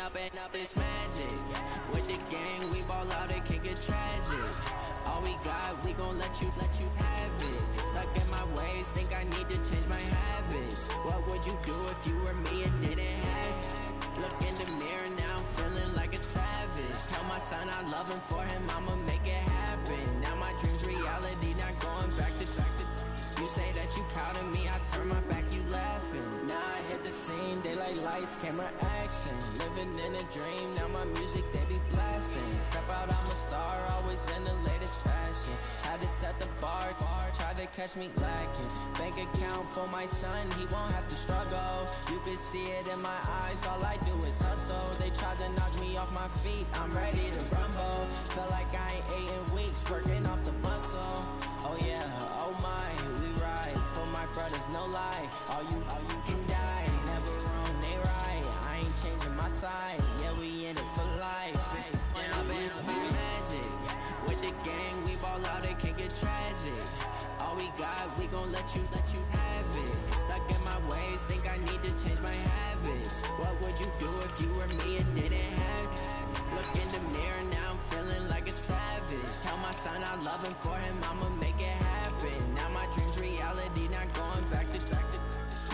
up this magic. With the gang, we ball out, it can get tragic. All we got, we gon' let you have it. Stuck in my ways, think I need to change my habits. What would you do if you were me and didn't have it? Look in the mirror now, I'm feeling like a savage. Tell my son I love him, for him I'ma make it happen. Now my dream's reality, not going back to. You say that you proud of me, I turn my back, you laughing. Now I hit the scene, daylight lights, camera action. Living in a dream, now my music they be blasting. Step out, I'm a star, always in the latest fashion. Had to set the bar, tried to catch me lacking. Bank account for my son, he won't have to struggle. You can see it in my eyes, all I do is hustle. They tried to knock me off my feet, I'm ready to rumble. Feel like I ain't ate in weeks, working off the muscle. Oh yeah, oh my, we ride for my brothers, no lie. All you can die, never wrong, they right. I ain't changing my side, yeah, we in it for life. And I've been magic. With the gang, we ball out, it can get tragic. All we got, we gon' let you have it. Stuck in my ways, think I need to change my habits. What would you do if you were me and didn't have it? Look in the mirror, now I'm feeling like a savage. Tell my son I love him, for him I'ma make it happen. Now my dream's reality, not going back to.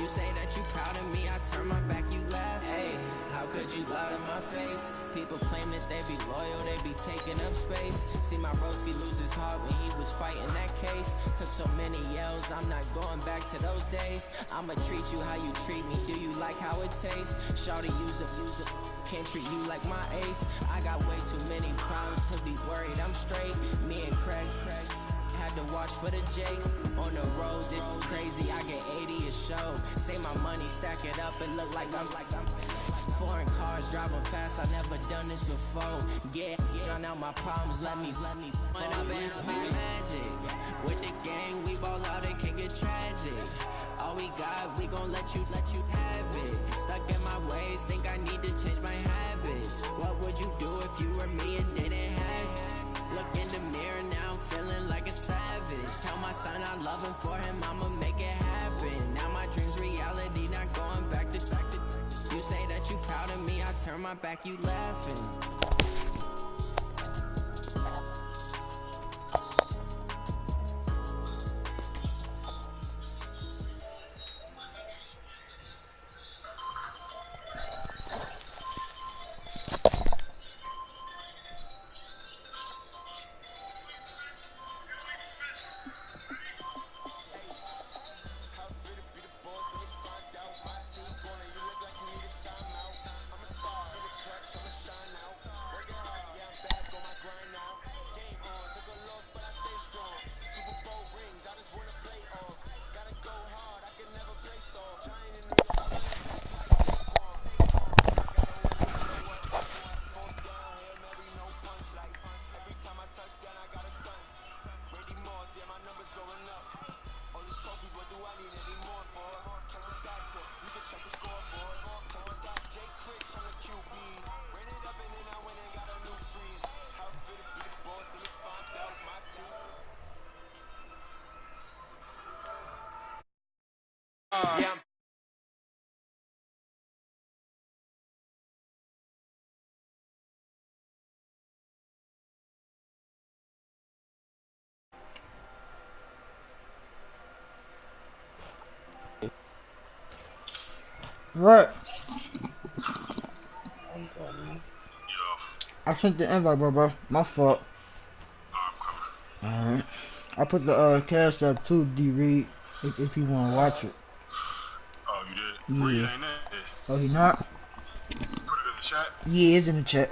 You say that you proud of me, I turn my back, you laugh. Hey, how could you lie to my face? People claim that they be loyal, they be taking up space. See my broski lose his heart when he was fighting that case. Took so many yells, I'm not going back to those days. I'ma treat you how you treat me, do you like how it tastes? Shawty, use it, can't treat you like my ace. I got way too many problems to be worried, I'm straight. Me and Craig had to watch for the Jakes. On the road, this crazy, I get 80 a show. Say my money, stack it up, it look like I'm foreign cars, driving fast, I never done this before. Yeah, drown out my problems, let me When I've been magic. With the gang, we ball out, it can get tragic. All we got, we gon' let you have it. Stuck in my ways, think I need to change my habits. What would you do if you were me and didn't have it? Look in the mirror, now I'm feeling like a savage. Tell my son I love him, for him I'ma make it happen. Now my dream's reality, not going back to. You say that you proud of me, I turn my back, you laughing. Yeah. Right. Yo. I sent the invite, bro. My fault. I'm coming. Alright. I put the cash up to D-Reed if you want to watch it. Oh, you did? Yeah. Reed ain't it? Oh, he not? Put it in the chat? Yeah, it's in the chat.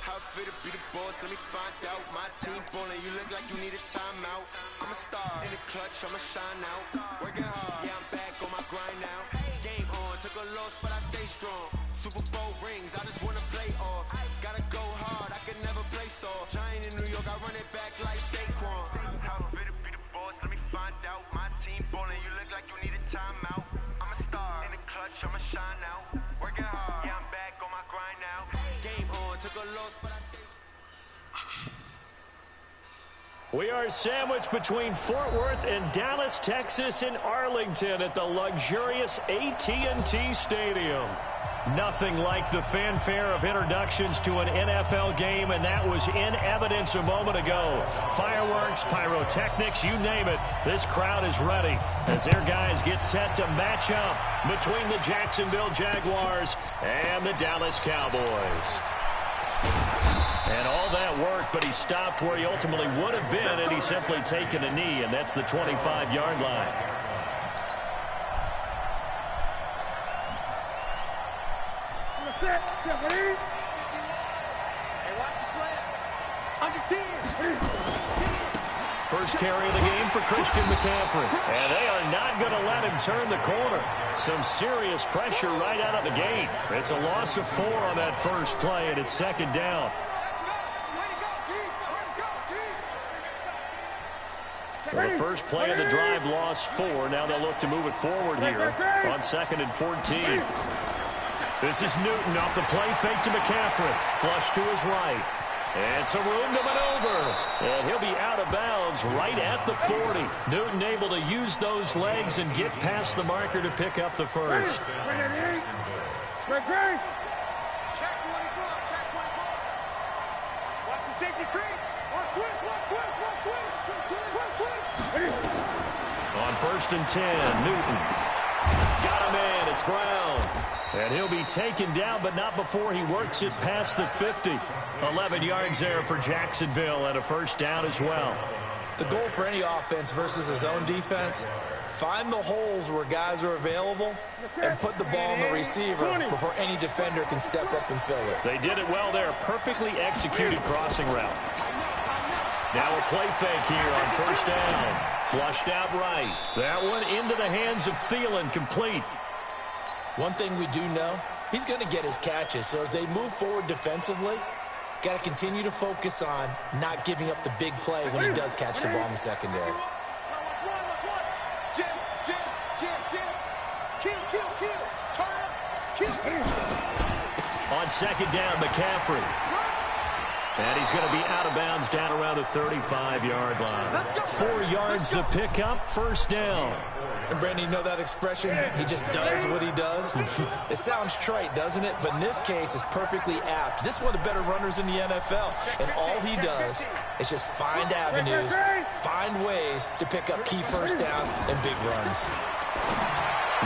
How fit to be the boss, let me find out. My team ballin', you look like you need a timeout. I'm a star, in the clutch, I'ma shine out. Working hard, yeah, I'm back on my grind now. Game on, took a loss, but I stay strong. Super Bowl rings, I just wanna play off. Gotta go hard, I can never play soft. Giant in New York, I run it back like Saquon. How fit to be the boss, let me find out. My team ballin', you look like you need a timeout. I'm a star, in the clutch, I'ma shine out. Working hard, yeah, I'm back on my grind now. Game on, took a loss, We are sandwiched between Fort Worth and Dallas, Texas, in Arlington at the luxurious AT&T Stadium. Nothing like the fanfare of introductions to an NFL game, and that was in evidence a moment ago. Fireworks, pyrotechnics, you name it. This crowd is ready as their guys get set to match up between the Jacksonville Jaguars and the Dallas Cowboys. And all that work, but he stopped where he ultimately would have been, and he's simply taken a knee, and that's the 25-yard line. First carry of the game for Christian McCaffrey. And they are not going to let him turn the corner. Some serious pressure right out of the gate. It's a loss of 4 on that first play, and it's second down. Well, the first play of the drive lost 4. Now they'll look to move it forward here on 2nd and 14. This is Newton off the play fake to McCaffrey. Flush to his right. And some room to maneuver. And he'll be out of bounds right at the 40. Newton able to use those legs and get past the marker to pick up the first. Check 24. Watch the safety creep. One twist. On 1st and 10, Newton. Got him in. It's Brown. And he'll be taken down, but not before he works it past the 50. 11 yards there for Jacksonville and a first down as well. The goal for any offense versus his own defense, find the holes where guys are available and put the ball on the receiver before any defender can step up and fill it. They did it well there. Perfectly executed crossing route. Now a play fake here on first down. Flushed out right. That one into the hands of Thielen, complete. One thing we do know, he's going to get his catches. So as they move forward defensively, got to continue to focus on not giving up the big play when he does catch the ball in the secondary. On second down, McCaffrey. And he's going to be out of bounds down around the 35-yard line. 4 yards the pickup, first down. And Brandon, you know that expression? He just does what he does. It sounds trite, doesn't it? But in this case, it's perfectly apt. This is one of the better runners in the NFL. And all he does is just find avenues, find ways to pick up key first downs and big runs.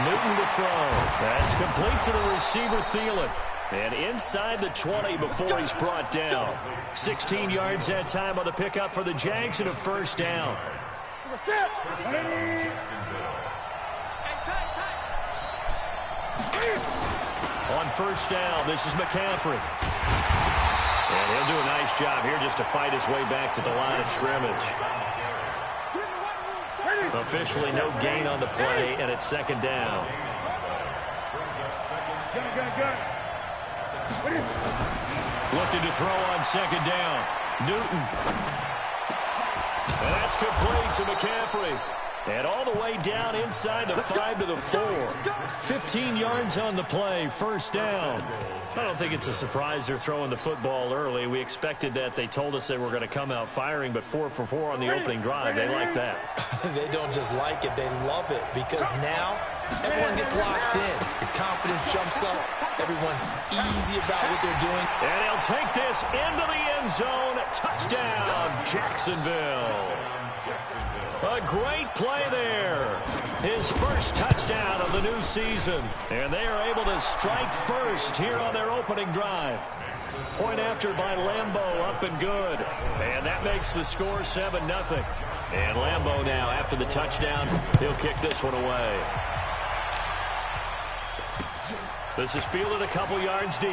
Newton to throw. That's complete to the receiver, Thielen. And inside the 20 before he's brought down. 16 yards that time on the pickup for the Jags and a first down. On first down, this is McCaffrey. And he'll do a nice job here just to fight his way back to the line of scrimmage. Officially no gain on the play, and it's second down. Looking to throw on second down. Newton. And that's complete to McCaffrey. And all the way down inside the 5 to the 4. 15 yards on the play, first down. I don't think it's a surprise they're throwing the football early. We expected that. They told us they were going to come out firing, but 4 for 4 on the opening drive. They like that. They don't just like it, they love it, because now everyone gets locked in. Your confidence jumps up. Everyone's easy about what they're doing. And he'll take this into the end zone. Touchdown, Jacksonville. A great play there. His first touchdown of the new season. And they are able to strike first here on their opening drive. Point after by Lambeau, up and good. And that makes the score 7-0. And Lambeau now, after the touchdown, he'll kick this one away. This is fielded a couple yards deep.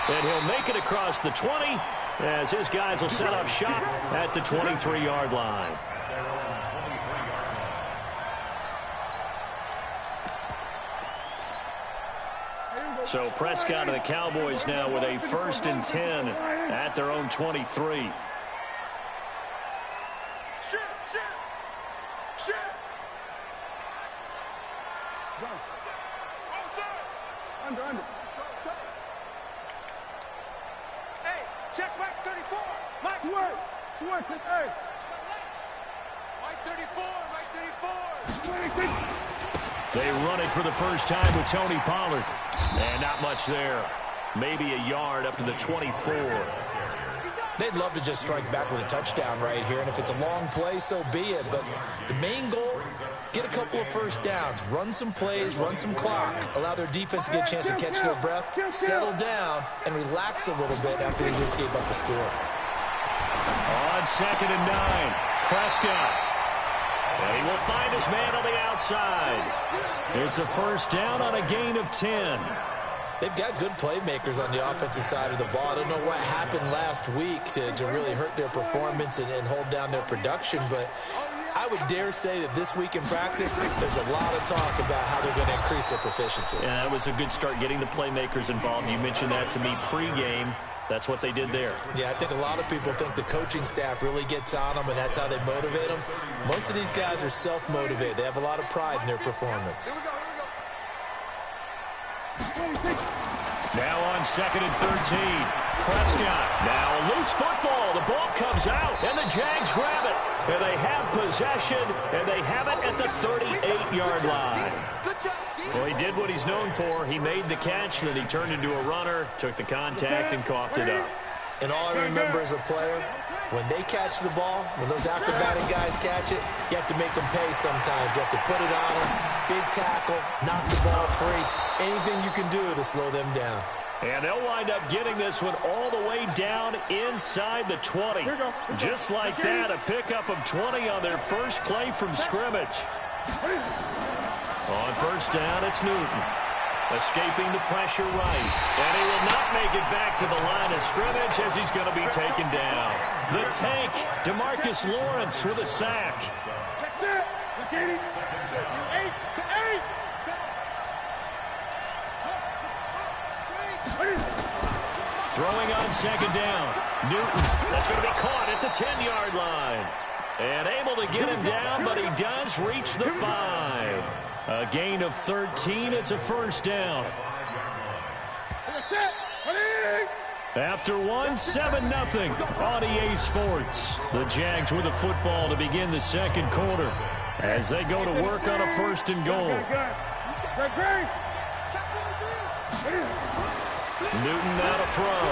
And he'll make it across the 20 as his guys will set up shop at the 23-yard line. So Prescott and the Cowboys now with a 1st and 10 at their own 23. Under. Hey, check back 34. Nice work. Switch it, hey. Right 34, right 34. They run it for the first time with Tony Pollard. And not much there. Maybe a yard up to the 24. They'd love to just strike back with a touchdown right here, and if it's a long play, so be it. But the main goal, get a couple of first downs, run some plays, run some clock, allow their defense to get a chance to catch their breath, settle down, and relax a little bit after they just gave up a score. On 2nd and 9, Prescott. And he will find his man on the outside. It's a first down on a gain of 10. They've got good playmakers on the offensive side of the ball. I don't know what happened last week to really hurt their performance and hold down their production, but I would dare say that this week in practice, there's a lot of talk about how they're going to increase their proficiency. Yeah, that was a good start getting the playmakers involved. You mentioned that to me pregame. That's what they did there. Yeah, I think a lot of people think the coaching staff really gets on them, and that's how they motivate them. Most of these guys are self-motivated. They have a lot of pride in their performance. Now on 2nd and 13, Prescott. Now a loose football. The ball comes out, and the Jags grab it. And they have possession, and they have it at the 38-yard line. Well, he did what he's known for. He made the catch, then he turned into a runner, took the contact, and coughed it up. And all I remember as a player, when they catch the ball, when those acrobatic guys catch it, you have to make them pay sometimes. You have to put it on them, big tackle, knock the ball free. Anything you can do to slow them down. And they'll wind up getting this one all the way down inside the 20. Just like that, a pickup of 20 on their first play from scrimmage. On first down, it's Newton. Escaping the pressure right. And he will not make it back to the line of scrimmage as he's going to be taken down. The tank, DeMarcus Lawrence with a sack. Throwing on 2nd down. Newton, that's going to be caught at the 10-yard line. And able to get him down, but he does reach the 5. A gain of 13. It's a first down. After one, 7-0 on EA Sports. The Jags with the football to begin the second quarter as they go to work on a 1st and goal. Newton now to throw.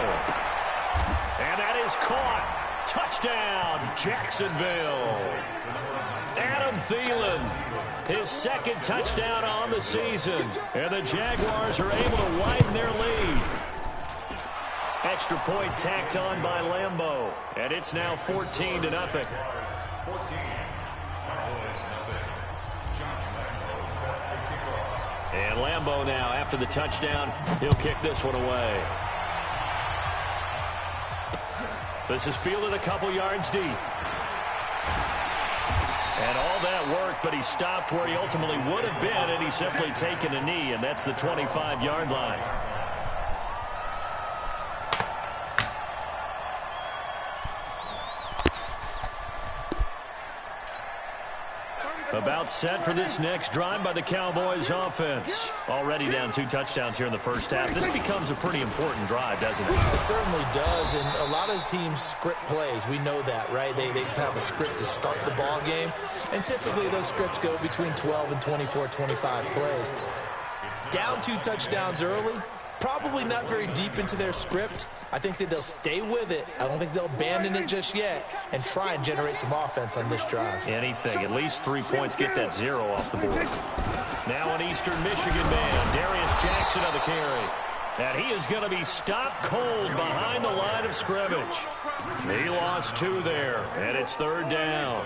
And that is caught. Touchdown, Jacksonville. Adam Thielen, his 2nd touchdown on the season. And the Jaguars are able to widen their lead. Extra point tacked on by Lambeau. And it's now 14-0. And Lambeau now, after the touchdown, he'll kick this one away. This is fielded a couple yards deep. And all that work, but he stopped where he ultimately would have been, and he's simply taken a knee, and that's the 25-yard line. About set for this next drive by the Cowboys offense. Already down 2 touchdowns here in the first half. This becomes a pretty important drive, doesn't it? It certainly does, and a lot of teams script plays. We know that, right? They have a script to start the ball game, and typically those scripts go between 12 and 24, 25 plays. Down 2 touchdowns early, probably not very deep into their script. I think that they'll stay with it. I don't think they'll abandon it just yet and try and generate some offense on this drive. Anything. At least 3 points. Get that 0 off the board. Now an Eastern Michigan man, Darius Jackson on the carry. And he is going to be stopped cold behind the line of scrimmage. He lost 2 there, and it's 3rd down.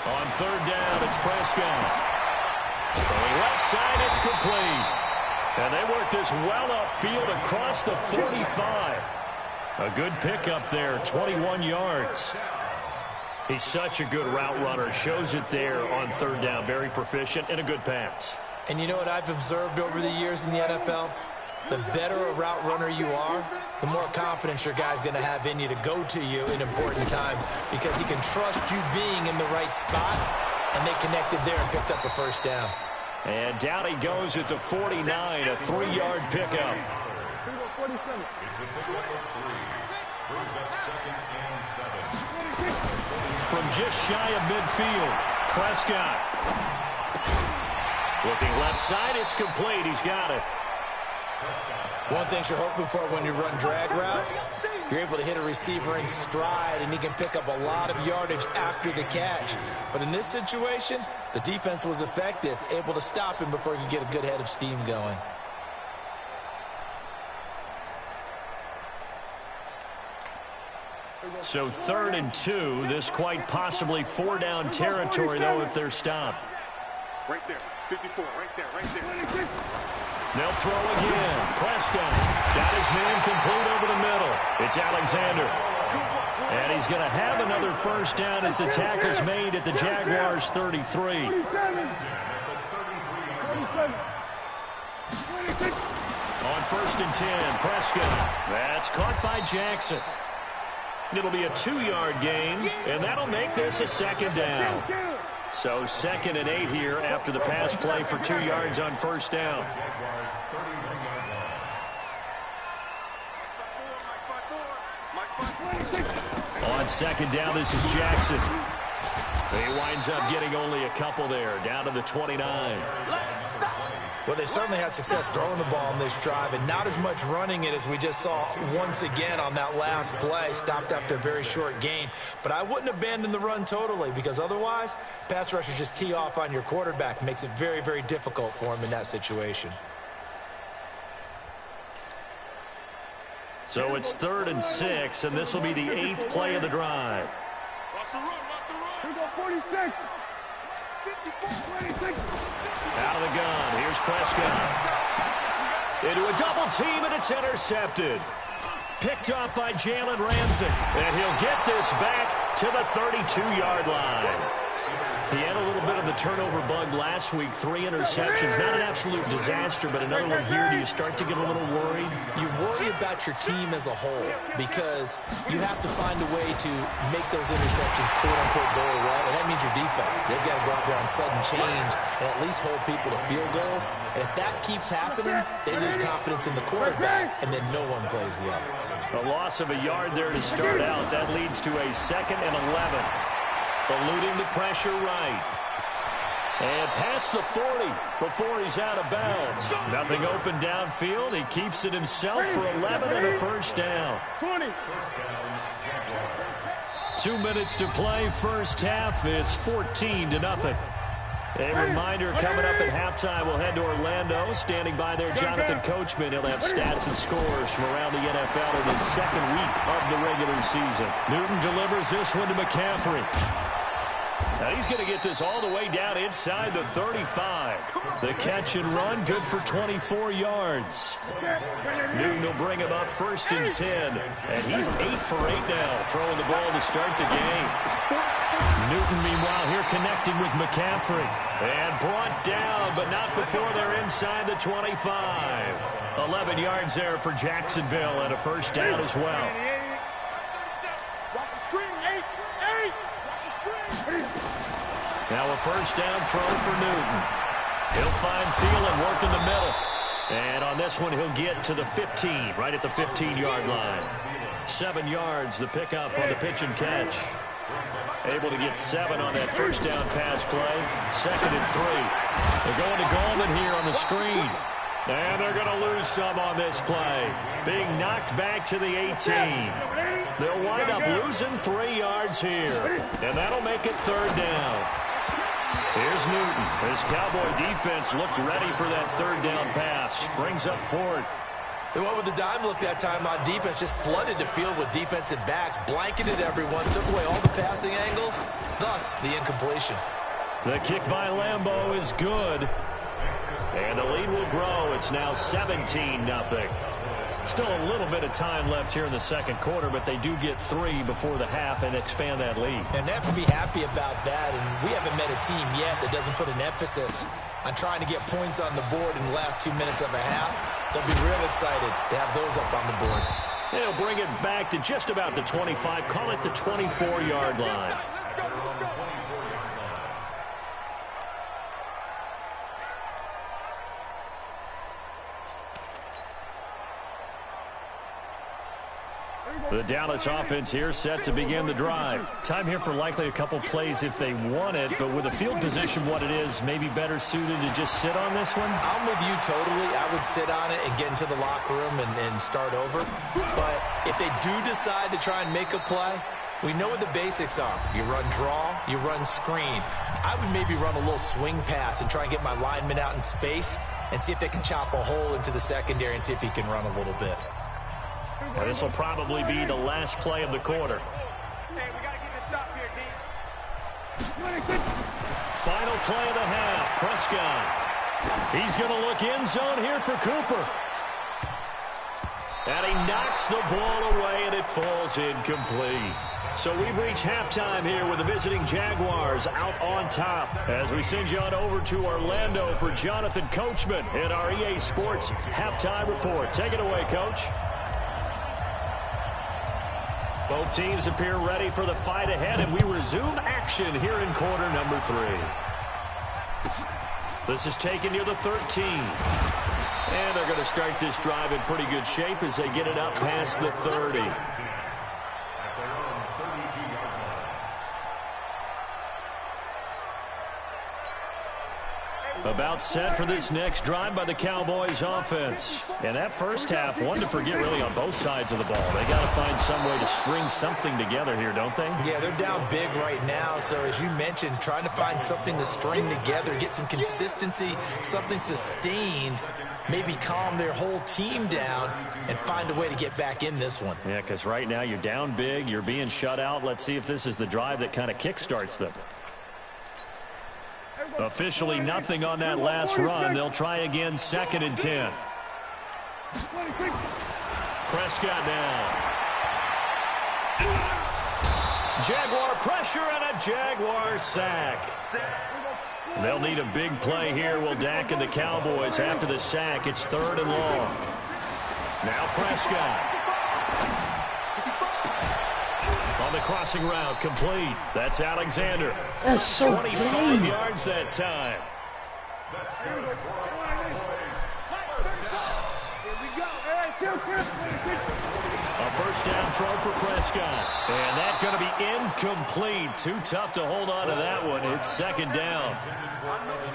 On 3rd down, it's Prescott. From the left side, it's complete. And they work this well upfield across the 45. A good pickup there, 21 yards. He's such a good route runner. Shows it there on 3rd down. Very proficient and a good pass. And you know what I've observed over the years in the NFL? The better a route runner you are, the more confidence your guy's going to have in you to go to you in important times because he can trust you being in the right spot, and they connected there and picked up a first down. And down he goes at the 49, a 3-yard pickup. From just shy of midfield, Prescott. Looking left side, it's complete. He's got it. One thing you're hoping for when you run drag routes, you're able to hit a receiver in stride, and he can pick up a lot of yardage after the catch. But in this situation, the defense was effective, able to stop him before he could get a good head of steam going. So 3rd and 2. This quite possibly 4-down territory, though, if they're stopped. Right there. 54. Right there. Right there. They'll throw again. Prescott got his man complete over the middle. It's Alexander. And he's going to have another first down as the tackle's made at the Jaguars' 33. On 1st and 10, Prescott. That's caught by Jackson. It'll be a 2-yard gain, and that'll make this a 2nd down. So 2nd and 8 here after the pass play for 2 yards on 1st down. On 2nd down, this is Jackson. He winds up getting only a couple there, down to the 29. Well, they certainly had success throwing the ball on this drive and not as much running it as we just saw once again on that last play. Stopped after a very short gain. But I wouldn't abandon the run totally, because otherwise, pass rushers just tee off on your quarterback. Makes it very, very difficult for him in that situation. So it's 3rd and 6, and this will be the 8th play of the drive. Watch the run. Here we go, 46. 26. Out of the gun. Here's Prescott. Into a double team, and it's intercepted. Picked off by Jalen Ramsey. And he'll get this back to the 32-yard line. He had a little bit of the turnover bug last week. 3 interceptions. Not an absolute disaster, but another one here. Do you start to get a little worried? You worry about your team as a whole, because you have to find a way to make those interceptions quote-unquote go away, and that means your defense. They've got to go out there on sudden change and at least hold people to field goals. And if that keeps happening, they lose confidence in the quarterback, and then no one plays well. A loss of a yard there to start out. That leads to a 2nd and 11. Eluding the pressure right. And past the 40 before he's out of bounds. Nothing open downfield. He keeps it himself for 11 and a first down. 20. 2 minutes to play first half. It's 14-0. A reminder coming up at halftime, we'll head to Orlando. Standing by there, Jonathan Coachman. He'll have stats and scores from around the NFL in his 2nd week of the regular season. Newton delivers this one to McCaffrey. Now he's going to get this all the way down inside the 35. The catch and run, good for 24 yards. Newton will bring him up 1st and 10. And he's 8 for 8 now, throwing the ball to start the game. Newton, meanwhile, here connecting with McCaffrey. And brought down, but not before they're inside the 25. 11 yards there for Jacksonville and a first down as well. Watch the screen, 8. Watch the screen. Now a first down throw for Newton. He'll find Thielen, work in the middle. And on this one, he'll get to the 15, right at the 15-yard line. 7 yards, the pickup on the pitch and catch. Able to get 7 on that first down pass play. 2nd and 3. They're going to Gallman here on the screen. And they're going to lose some on this play. Being knocked back to the 18. They'll wind up losing 3 yards here. And that'll make it 3rd down. Here's Newton. His Cowboy defense looked ready for that 3rd down pass. Brings up 4th. They went with the dime look that time on defense, just flooded the field with defensive backs, blanketed everyone, took away all the passing angles, thus the incompletion. The kick by Lambeau is good. And the lead will grow. It's now 17-0. Still a little bit of time left here in the 2nd quarter, but they do get 3 before the half and expand that lead. And they have to be happy about that, and we haven't met a team yet that doesn't put an emphasis on trying to get points on the board in the last 2 minutes of a half. They'll be real excited to have those up on the board. They'll bring it back to just about the 25, call it the 24-yard line. The Dallas offense here set to begin the drive. Time here for likely a couple plays if they want it, but with the field position what it is, maybe better suited to just sit on this one? I'm with you totally. I would sit on it and get into the locker room and start over. But if they do decide to try and make a play, we know what the basics are. You run draw, you run screen. I would maybe run a little swing pass and try and get my lineman out in space and see if they can chop a hole into the secondary and see if he can run a little bit. Now, this will probably be the last play of the quarter. Hey, we got to get this stop here, D. Final play of the half. Prescott. He's going to look end zone here for Cooper. And he knocks the ball away, and it falls incomplete. So we've reached halftime here with the visiting Jaguars out on top. As we send you on over to Orlando for Jonathan Coachman in our EA Sports Halftime Report. Take it away, Coach. Both teams appear ready for the fight ahead, and we resume action here in quarter number 3. This is taken near the 13. And they're going to start this drive in pretty good shape as they get it up past the 30. About set for this next drive by the Cowboys offense. And that first half, one to forget really on both sides of the ball. They got to find some way to string something together here, don't they? Yeah, they're down big right now. So as you mentioned, trying to find something to string together, get some consistency, something sustained, maybe calm their whole team down and find a way to get back in this one. Yeah, because right now you're down big, you're being shut out. Let's see if this is the drive that kind of kickstarts them. Officially nothing on that last run. They'll try again, 2nd and 10. Prescott now. Jaguar pressure and a Jaguar sack. They'll need a big play here. Will Dak and the Cowboys after the sack. It's 3rd and long. Now Prescott. On the crossing route, complete. That's Alexander. That's so 25 big. yards that time. A first down throw for Prescott. And that's going to be incomplete. Too tough to hold on to that one. It's 2nd down.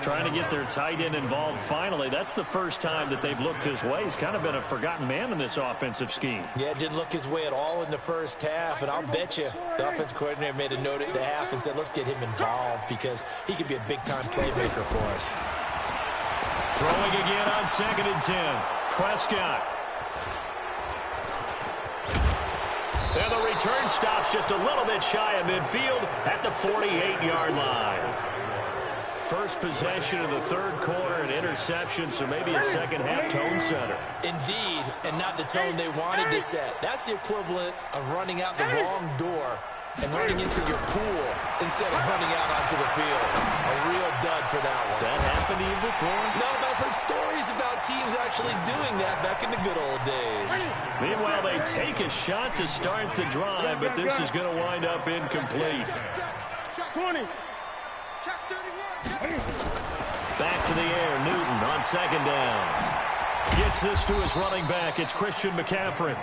Trying to get their tight end involved finally. That's the first time that they've looked his way. He's kind of been a forgotten man in this offensive scheme. Yeah, didn't look his way at all in the first half. And I'll bet you the offense coordinator made a note at the half and said, let's get him involved because he could be a big-time playmaker for us. Throwing again on 2nd and 10. Prescott. And the return stops just a little bit shy of midfield at the 48-yard line. First possession of the 3rd quarter, an interception, so maybe a second-half tone setter. Indeed, and not the tone they wanted to set. That's the equivalent of running out the wrong door and running into your pool instead of running out onto the field. A real dud for that one. Has that happened to you before? No, but I've heard stories about teams actually doing that back in the good old days. Meanwhile, they take a shot to start the drive, but this is going to wind up incomplete. 20. Back to the air, Newton on 2nd down. Gets this to his running back. It's Christian McCaffrey.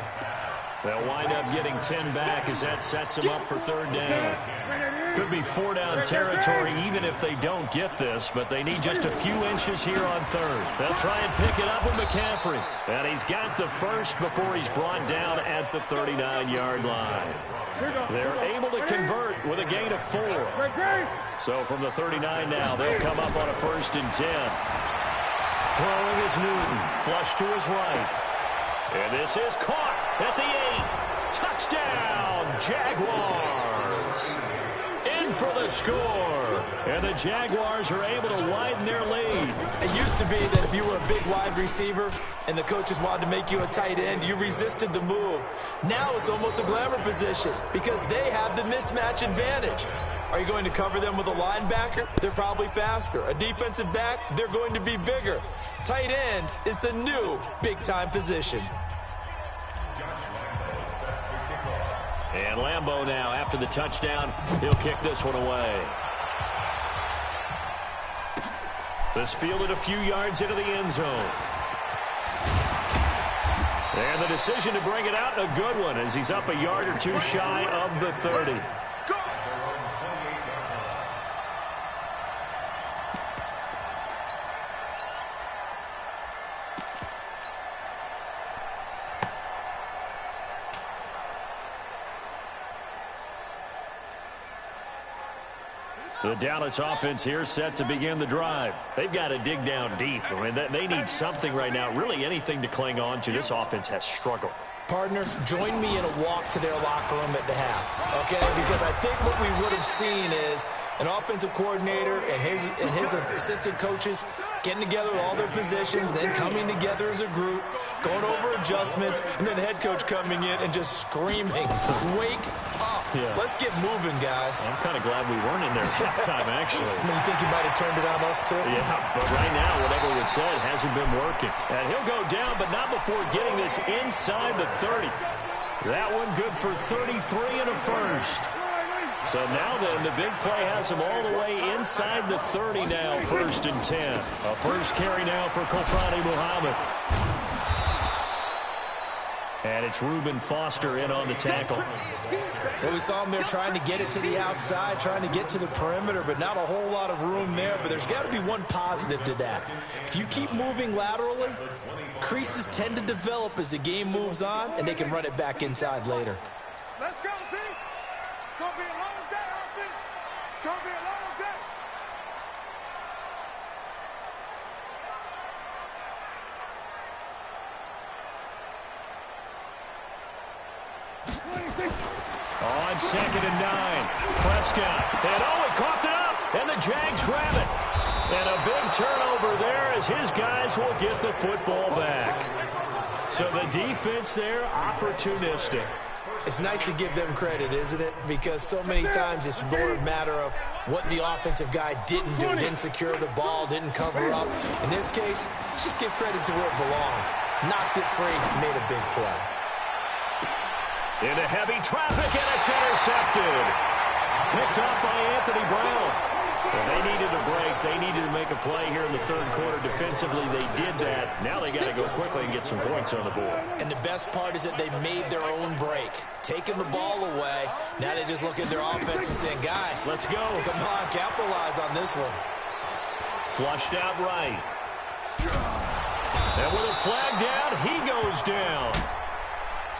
They'll wind up getting 10 back as that sets him up for 3rd down. Could be 4-down territory even if they don't get this, but they need just a few inches here on 3rd. They'll try and pick it up with McCaffrey. And he's got the first before he's brought down at the 39-yard line. They're able to convert with a gain of 4. So from the 39 now, they'll come up on a 1st and 10. Throwing is Newton. Flush to his right. And this is caught at the 8. Touchdown, Jaguars. In for the score. And the Jaguars are able to widen their lead. It used to be that if you were a big wide receiver and the coaches wanted to make you a tight end, you resisted the move. Now it's almost a glamour position because they have the mismatch advantage. Are you going to cover them with a linebacker? They're probably faster. A defensive back? They're going to be bigger. Tight end is the new big-time position. And Lambeau now, after the touchdown, he'll kick this one away. This fielded a few yards into the end zone. And the decision to bring it out, a good one, as he's up a yard or two shy of the 30. The Dallas offense here set to begin the drive. They've got to dig down deep. I mean, they need something right now, really anything to cling on to. This offense has struggled. Partner, join me in a walk to their locker room at the half, okay? Because I think what we would have seen is an offensive coordinator and his assistant coaches getting together with all their positions, then coming together as a group, going over adjustments, and then head coach coming in and just screaming, wake up. Yeah. Let's get moving, guys. I'm kind of glad we weren't in there at halftime, actually. I mean, you think you might have turned it on us, too? Yeah, but right now, whatever was said hasn't been working. And he'll go down, but not before getting this inside the 30. That one good for 33 and a first. So now then, the big play has him all the way inside the 30 now, 1st and 10. A first carry now for Kofrani Muhammad. And it's Reuben Foster in on the tackle. Well, we saw him there trying to get it to the outside, trying to get to the perimeter, but not a whole lot of room there. But there's got to be one positive to that. If you keep moving laterally, creases tend to develop as the game moves on, and they can run it back inside later. Let's go, team. It's going to be a long day, offense. It's going to be a long day. On 2nd and 9, Prescott. And he coughed it up, and the Jags grab it. And a big turnover there as his guys will get the football back. So the defense there, opportunistic. It's nice to give them credit, isn't it? Because so many times it's more a matter of what the offensive guy didn't do. Didn't secure the ball, didn't cover up. In this case, just give credit to where it belongs. Knocked it free, made a big play. Into heavy traffic, and it's intercepted. Picked up by Anthony Brown. Well, they needed a break. They needed to make a play here in the 3rd quarter. Defensively, they did that. Now they got to go quickly and get some points on the board. And the best part is that they made their own break. Taking the ball away. Now they just look at their offense and saying, guys, let's go. Come on, capitalize on this one. Flushed out right. And with a flag down, he goes down.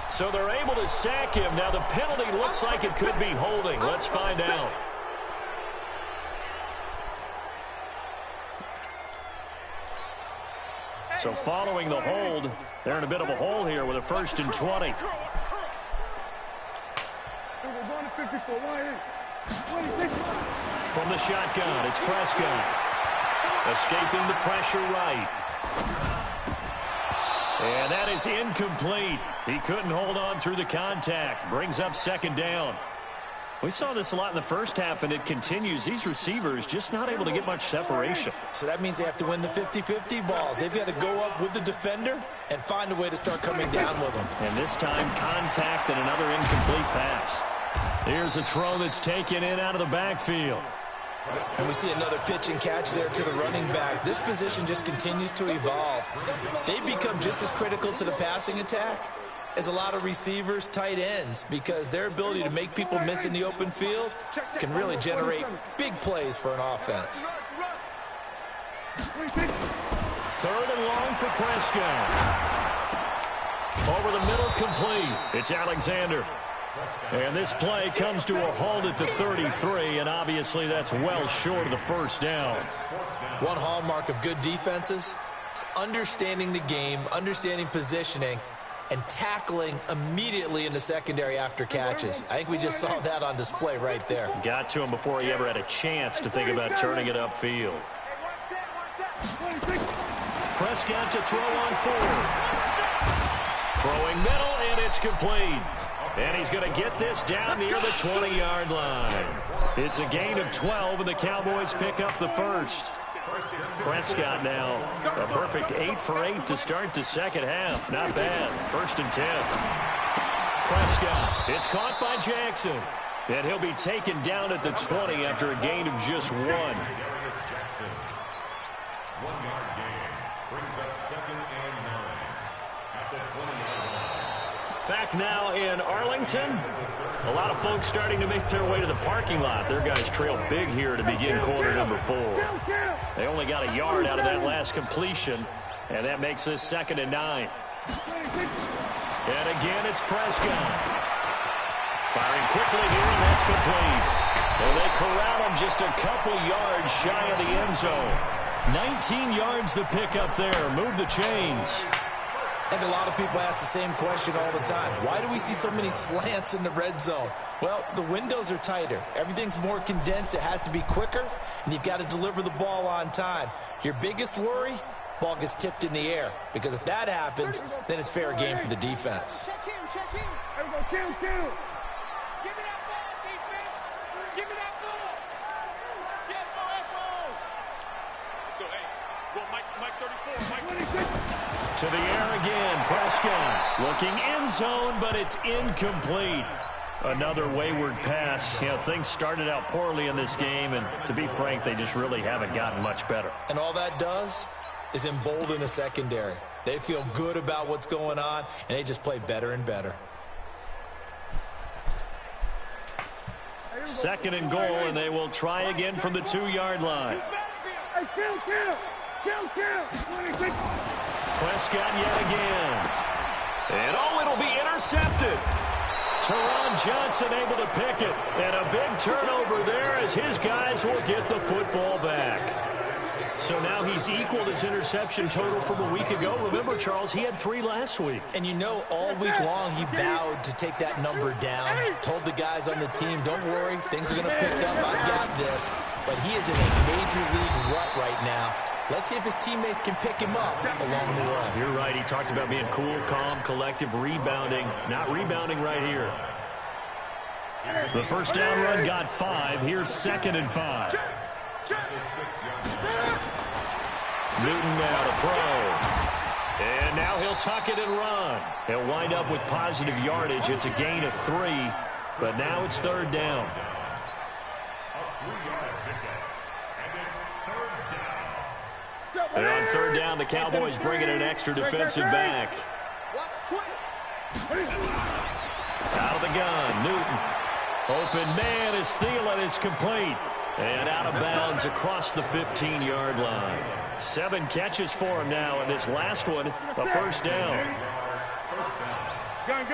So they're able to sack him. Now the penalty looks like it could be holding. Let's find out. So following the hold, they're in a bit of a hole here with a 1st and 20. From the shotgun, it's Prescott. Escaping the pressure right. And that is incomplete. He couldn't hold on through the contact. Brings up 2nd down. We saw this a lot in the first half, and it continues. These receivers just not able to get much separation. So that means they have to win the 50-50 balls. They've got to go up with the defender and find a way to start coming down with them. And this time, contact and another incomplete pass. Here's a throw that's taken in out of the backfield. And we see another pitch and catch there to the running back. This position just continues to evolve. They become just as critical to the passing attack as a lot of receivers, tight ends, because their ability to make people miss in the open field can really generate big plays for an offense. 3rd and long for Prescott. Over the middle, complete. It's Alexander. And this play comes to a halt at the 33, and obviously that's well short of the 1st down. One hallmark of good defenses is understanding the game, understanding positioning, and tackling immediately in the secondary after catches. I think we just saw that on display right there. Got to him before he ever had a chance to think about turning it upfield. Prescott to throw on 4th. Throwing middle, and it's complete. And he's going to get this down near the 20-yard line. It's a gain of 12, and the Cowboys pick up the 1st. Prescott now a perfect 8 for 8 to start the 2nd half. Not bad. 1st and 10. Prescott. It's caught by Jackson. And he'll be taken down at the 20 after a gain of just 1. 1-yard gain brings up 2nd and 9 at the 20-yard line. Back now in Arlington. A lot of folks starting to make their way to the parking lot. Their guys trail big here to begin quarter number 4. They only got a yard out of that last completion, and that makes this 2nd and 9. And again, it's Prescott. Firing quickly here, and that's complete. Well, they corral him just a couple yards shy of the end zone. 19 yards the pick up there. Move the chains. I think a lot of people ask the same question all the time. Why do we see so many slants in the red zone? Well, the windows are tighter. Everything's more condensed. It has to be quicker, and you've got to deliver the ball on time. Your biggest worry, ball gets tipped in the air, because if that happens, then it's fair game for the defense. Check in, check in. There we go, kill. Give me that ball, defense. Give me that ball. Get that ball. Let's go, hey. Go, Mike 34, Mike 26. To the air again, Prescott looking end zone, but it's incomplete. Another wayward pass. You know, things started out poorly in this game, and to be frank, they just really haven't gotten much better. And all that does is embolden the secondary. They feel good about what's going on, and they just play better and better. 2nd and goal, and they will try again from the 2-yard line. Hey, kill. Prescott yet again. And it'll be intercepted. Teron Johnson able to pick it. And a big turnover there as his guys will get the football back. So now he's equaled his interception total from a week ago. Remember, Charles, he had 3 last week. And you know, all week long he vowed to take that number down. Told the guys on the team, don't worry, things are going to pick up. I've got this. But he is in a major league rut right now. Let's see if his teammates can pick him up along the way. You're right. He talked about being cool, calm, collective, rebounding. Not rebounding right here. The first down run got 5. Here's 2nd and 5. Newton now to throw. And now he'll tuck it and run. He'll wind up with positive yardage. It's a gain of 3. But now it's 3rd down. And on 3rd down, the Cowboys bringing an extra defensive back. Out of the gun, Newton. Open man is Thielen. It's complete. And out of bounds across the 15-yard line. 7 catches for him now, and this last one, a first down. Gun.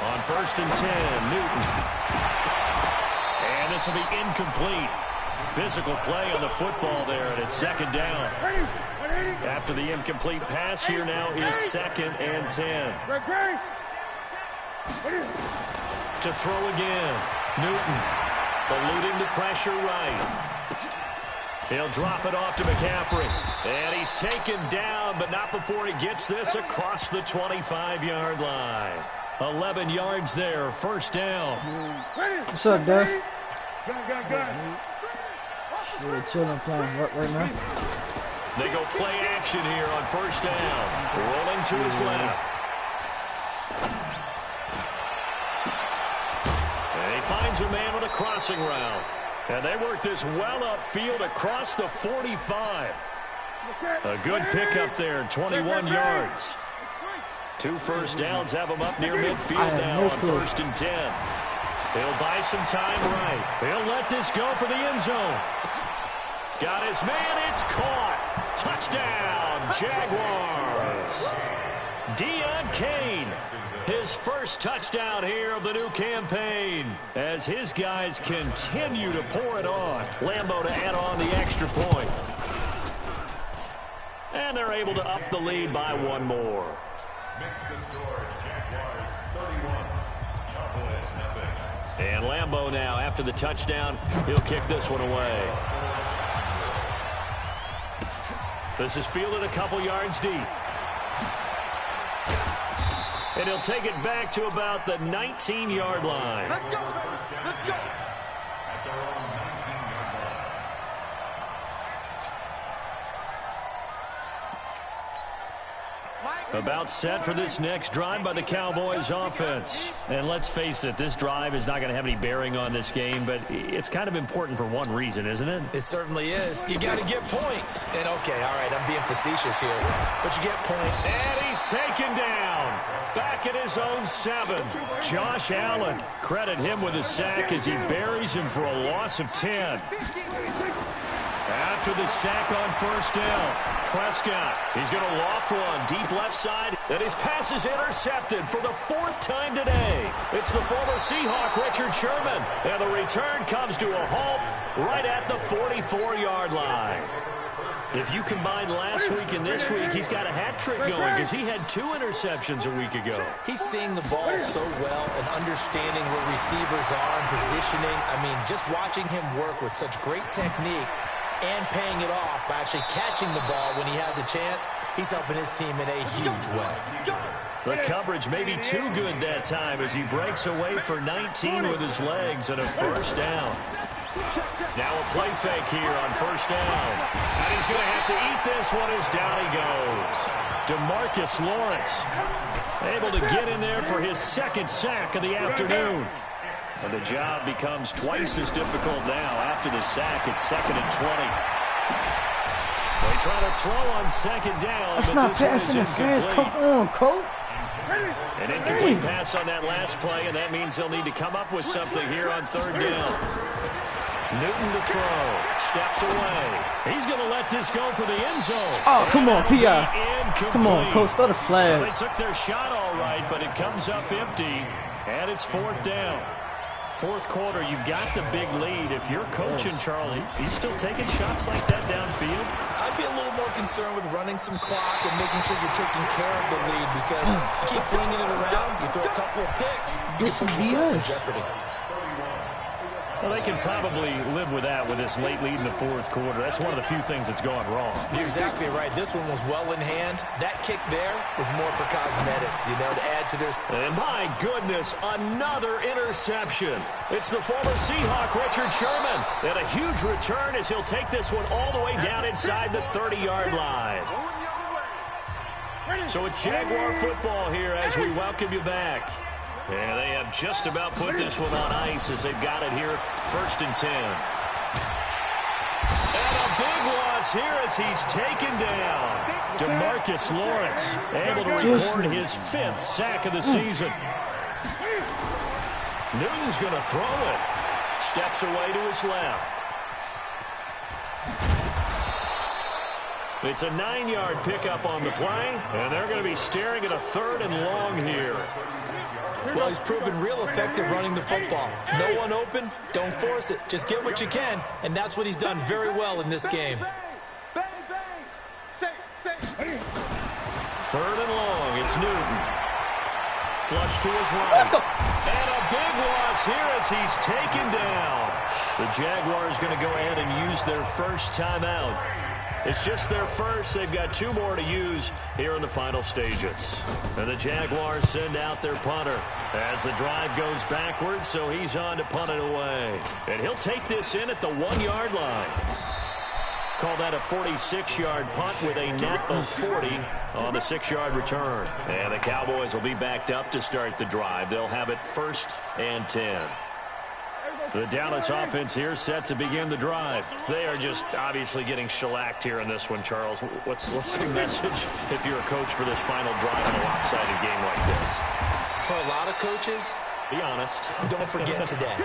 On 1st and 10, Newton. And this will be incomplete. Physical play on the football there, and it's 2nd down. After the incomplete pass, here now is 2nd and 10. To throw again. Newton eluding the pressure right. He'll drop it off to McCaffrey. And he's taken down, but not before he gets this across the 25-yard line. 11 yards there, first down. What's up, Dave? Gun. Shit, chilling, playing work right now. They go play action here on first down. Rolling to his left. And he finds a man with a crossing route. And they work this well upfield across the 45. A good pickup there, 21 yards. 2 first downs have him up near midfield now on 1st and 10. He'll buy some time right. He'll let this go for the end zone. Got his man, it's caught. Touchdown, Jaguars. Deion Kane, his first touchdown here of the new campaign as his guys continue to pour it on. Lambeau to add on the extra point. And they're able to up the lead by 1 more. And Lambeau now, after the touchdown, he'll kick this one away. This is fielded a couple yards deep. And he'll take it back to about the 19-yard line. Let's go, baby. Let's go. Mike, About set for this next drive by the Cowboys offense. And let's face it, this drive is not going to have any bearing on this game, but it's kind of important for one reason, isn't it? It certainly is. You got to get points. And okay, all right, I'm being facetious here, but you get points. And he's taken down. Back at his own 7. Josh Allen. Credit him with a sack as he buries him for a loss of 10. After the sack on first down, Prescott, he's going to loft one deep left side, and his pass is intercepted for the 4th time today. It's the former Seahawk, Richard Sherman, and the return comes to a halt right at the 44-yard line. If you combine last week and this week, he's got a hat trick going because he had 2 interceptions a week ago. He's seeing the ball so well and understanding where receivers are and positioning. I mean, just watching him work with such great technique and paying it off by actually catching the ball when he has a chance, he's helping his team in a huge way. The coverage may be too good that time as he breaks away for 19 with his legs and a first down. Now a play fake here on first down. And he's going to have to eat this one as down he goes. DeMarcus Lawrence able to get in there for his 2nd sack of the afternoon. And the job becomes twice as difficult now. After the sack, it's 2nd and 20. They try to throw on 2nd down, That's but not this one passing is interference. incomplete. Come on, Coach. An incomplete pass on that last play, and that means they'll need to come up with something here on 3rd down. Newton to throw. Steps away. He's going to let this go for the end zone. Oh, come on, P.I. Come on, Coach. Throw the flag. Well, they took their shot all right, but it comes up empty, and it's 4th down. 4th quarter, you've got the big lead. If you're coaching, Charlie, are you still taking shots like that downfield? I'd be a little more concerned with running some clock and making sure you're taking care of the lead because you keep flinging it around, you throw a couple of picks, you can put yourself in jeopardy. Well, they can probably live with that with this late lead in the 4th quarter. That's one of the few things that's gone wrong. You're exactly right. This one was well in hand. That kick there was more for cosmetics, you know, to add to their... And my goodness, another interception. It's the former Seahawk, Richard Sherman. And a huge return as he'll take this one all the way down inside the 30-yard line. So it's Jaguar football here as we welcome you back. And they have just about put this one on ice as they've got it here, 1st and 10. And a big loss here as he's taken down. DeMarcus Lawrence able to record his 5th sack of the season. Newton's going to throw it. Steps away to his left. It's a 9-yard pickup on the play, and they're going to be staring at a 3rd and long here. Well, he's proven real effective running the football. No one open, don't force it. Just get what you can, and that's what he's done very well in this game. 3rd and long, it's Newton. Flush to his right. And a big loss here as he's taken down. The Jaguars going to go ahead and use their first timeout. It's just their first. They've got 2 more to use here in the final stages. And the Jaguars send out their punter as the drive goes backwards, so he's on to punt it away. And he'll take this in at the 1-yard line. Call that a 46-yard punt with a net of 40 on the 6-yard return. And the Cowboys will be backed up to start the drive. They'll have it 1st and 10. The Dallas offense here set to begin the drive. They are just obviously getting shellacked here in this one, Charles. What's the message if you're a coach for this final drive in a lopsided game like this? For a lot of coaches, be honest. Don't forget today.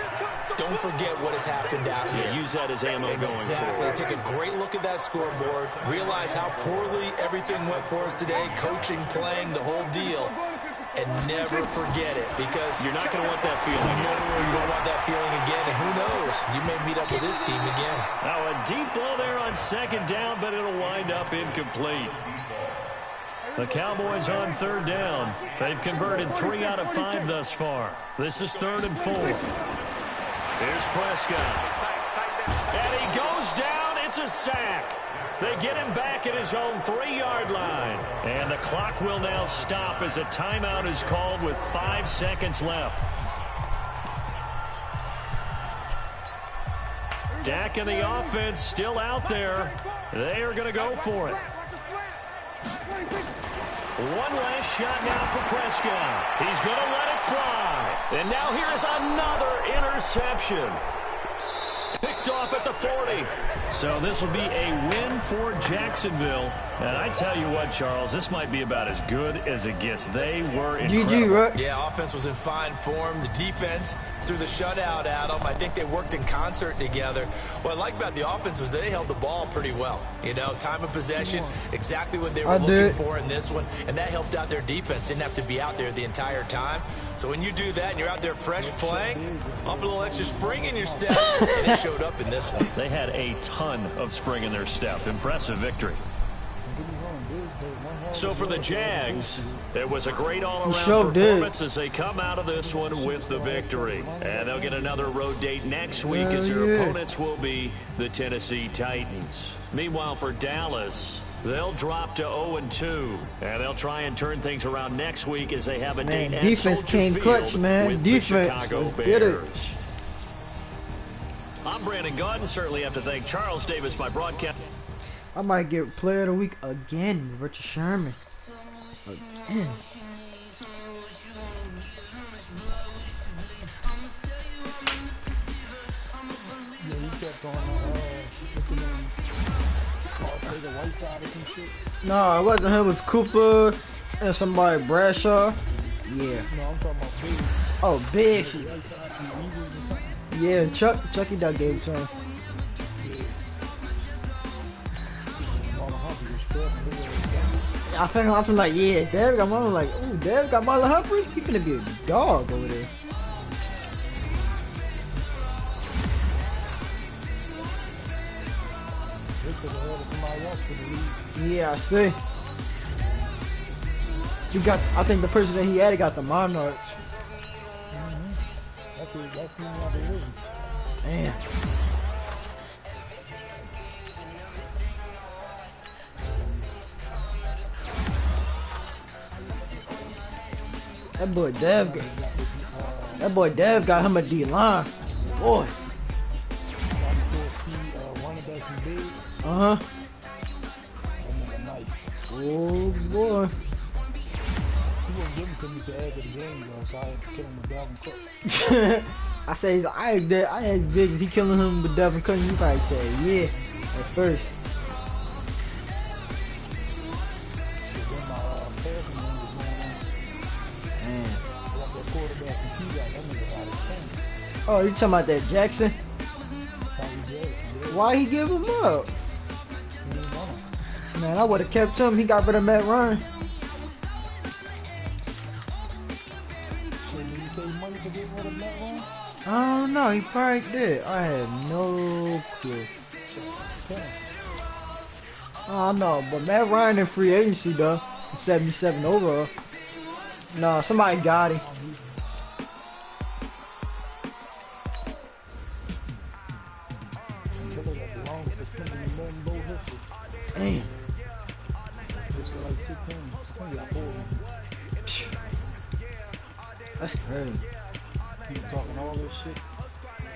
Don't forget what has happened out here. Yeah, use that as ammo going forward. Take a great look at that scoreboard. Realize how poorly everything went for us today. Coaching, playing, the whole deal. And never forget it, because you're not going to want that feeling again. No, you don't want that feeling again, and who knows? You may meet up with this team again. Now a deep ball there on 2nd down, but it'll wind up incomplete. The Cowboys on 3rd down. They've converted 3 out of 5 thus far. This is 3rd and 4. Here's Prescott. And he goes down. It's a sack. They get him back at his own 3-yard line. And the clock will now stop as a timeout is called with 5 seconds left. Dak and the offense still out there. They are going to go for it. One last shot now for Prescott. He's going to let it fly. And now here is another interception. Picked off at the 40. So this will be a win for Jacksonville. And I tell you what, Charles, this might be about as good as it gets. They were incredible. GG, right? Yeah, offense was in fine form. The defense threw the shutout at them. I think they worked in concert together. What I like about the offense was they held the ball pretty well. You know, time of possession, exactly what they were looking for in this one. And that helped out their defense. Didn't have to be out there the entire time. So when you do that and you're out there fresh playing, off a little extra spring in your step, and it showed up in this one. They had a ton of spring in their step. Impressive victory. So for the Jags, it was a great all-around performance as they come out of this one with the victory. And they'll get another road date next week as their opponents will be the Tennessee Titans. Meanwhile, for Dallas, they'll drop to 0-2, and they'll try and turn things around next week as they have a date at defense came clutch, man. with Defense, the Chicago let's get it. Bears. I'm Brandon Gaudin. Certainly have to thank Charles Davis, my broadcast. I might get player of the week again, Richard Sherman. Again. No, it wasn't him. It was Cooper and somebody Bradshaw. Yeah. No, I'm talking about Big. Oh, Big. Yeah, Chucky Duck gave it to him. I think I'm like, yeah, David got Marlon. Like, ooh, David got Marlon Humphrey. He's gonna be a dog over there. Yeah, I see. He got. I think the person that he had got the Monarchs. That's not the reason. Man. That boy Dev got him a D-line. Boy. Uh-huh. Oh, boy. He wouldn't give him to me to add to the game, though, so I had to kill him with Dalvin Cook. I say, I had visions. He killing him with Dalvin Cook. He probably said, yeah, at first. Oh, you talking about that Jackson? Why he give him up? Man, I would have kept him. He got rid of Matt Ryan. I don't know. He probably did. I had no clue. I don't know. But Matt Ryan in free agency, though. 77 overall. No, somebody got him. Damn. That's crazy. He talking all this shit.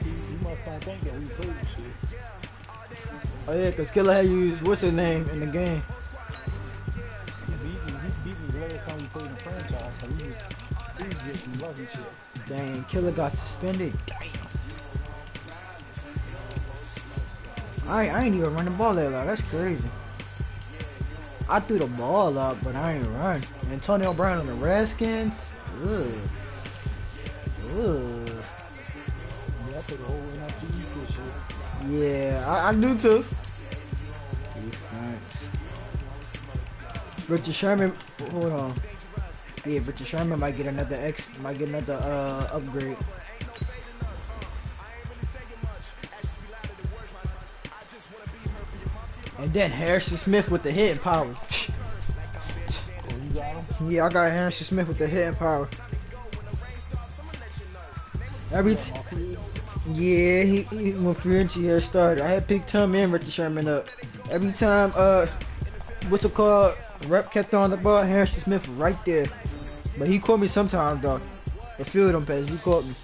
He must not think that we play this shit. Oh yeah, cause Killer had used what's his name in the game. He beat me last time we played in the franchise, so he was getting lucky shit. Dang, Killer got suspended. Damn. I ain't even run the ball that long. That's crazy. I threw the ball up, but I ain't run. Antonio Brown on the Redskins. Ugh. Ugh. Yeah, I took a whole NIT this shit. Yeah, I do too. Richard Sherman, hold on. Yeah, Richard Sherman might get another upgrade. And then Harrison Smith with the hitting power. Yeah, I got Harrison Smith with the hitting power. Yeah, he went free agency here started. I had picked him and Richard Sherman up. Every time what's it called? Rep kept on the ball, Harrison Smith was right there. But he caught me sometimes though. The field him passes, he caught me.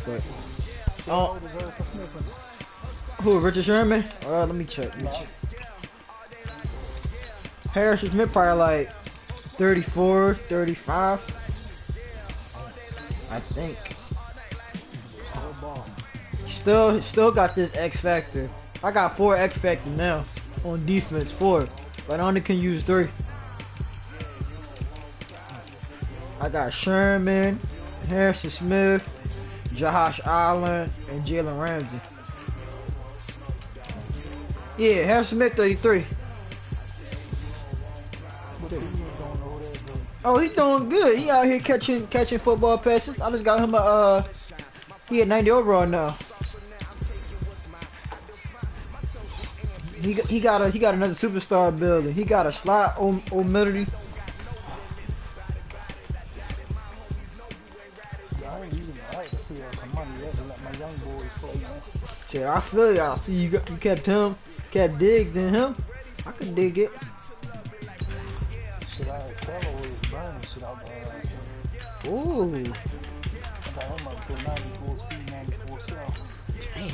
But who, Richard Sherman? Let me check. Harrison Smith probably like 34, 35. I think. Still got this X factor. I got 4 X factor now on defense, 4, but I only can use 3. I got Sherman, Harrison Smith, Josh Allen, and Jalen Ramsey. Yeah, Harrison Smith 33. Oh, he's doing good. He out here catching football passes. I just got him a he at 90 overall now. He got another superstar building. He got a slot humidity. Shit, I feel y'all. See, you kept Diggs in him. I can dig it. Shit, I had Keller was burning shit out there. Ooh. I got him up to 94 speed, 94 south. Damn.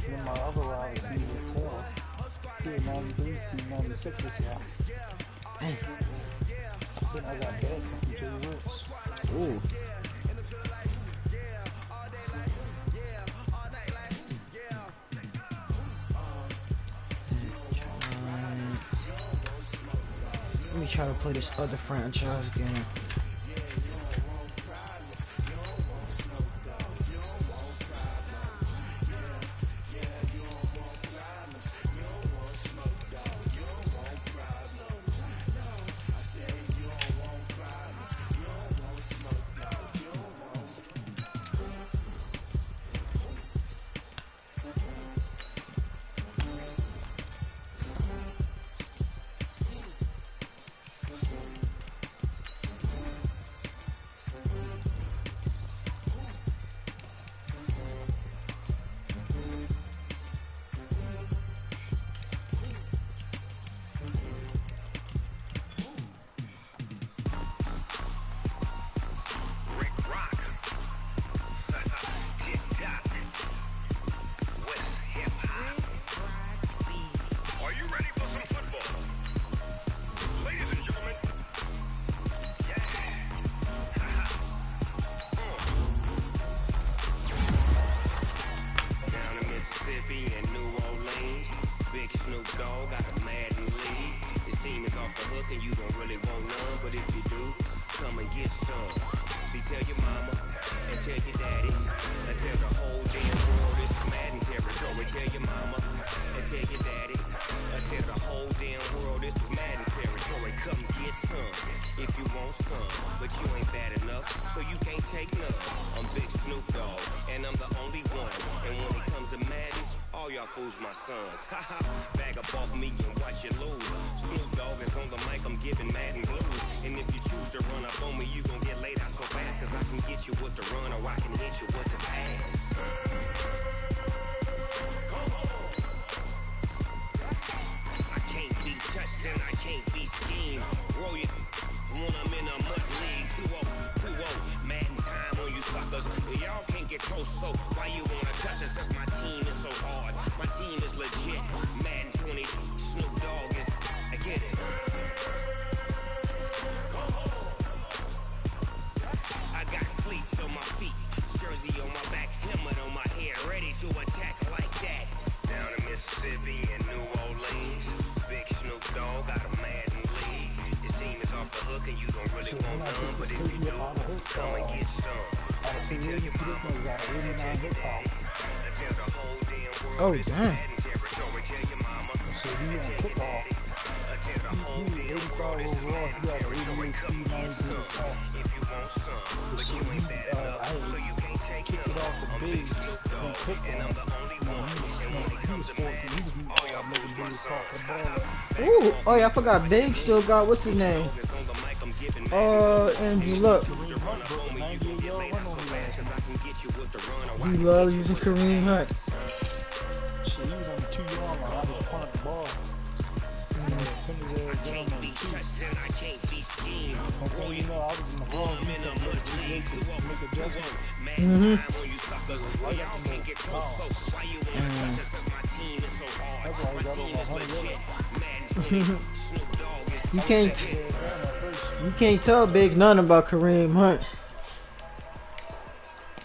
Then my other ride was Keller. He had 93 speed, 96 this year. Damn. Then I got Jackson from Jay Roots. Ooh. Let me try to play this other franchise game. Oh, damn. Ooh, oh yeah, I forgot Big still got, what's his name? Andrew Luck. He loves using Kareem Hunt. Shit, he was on the 2-yard line. I just punted the ball. You can't. You can't tell Big nothing about Kareem Hunt.